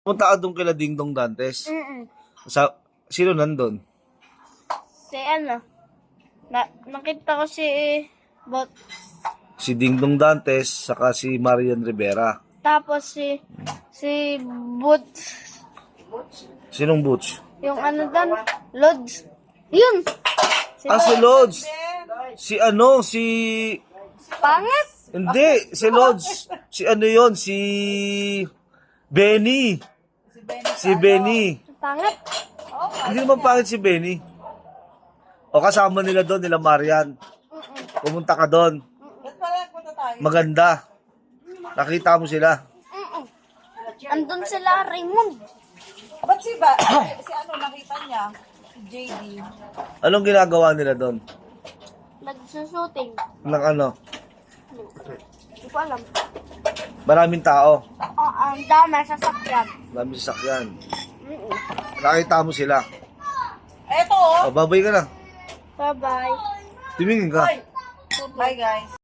Punta ka doon kila Ding Dong Dantes. Sino nandun? Si ano? Nakita ko si Bot. Si Ding Dong Dantes, saka si Marian Rivera. Tapos si Bot. Sinong Butch? Yung ano doon? Lods. Yun! Si Lods. Si Pangit! Hindi, si Lods. Si ano yon? Si Benny. Si Benny. Pangit! Hindi naman pangit si Benny. O kasama nila doon, nila Marian. Pumunta ka doon. Maganda. Nakita mo sila. Andun sila, Raymond. Ba't si ano nakita niya? Si JD. Anong ginagawa nila doon? Nagsushooting. Ng ano? Hindi ko alam. Maraming tao. Ang dami sasakyan. Maraming sasakyan. Nakita mo sila. Eto oh. O, babay ka na. Bye-bye. Tumingin ka. Bye guys.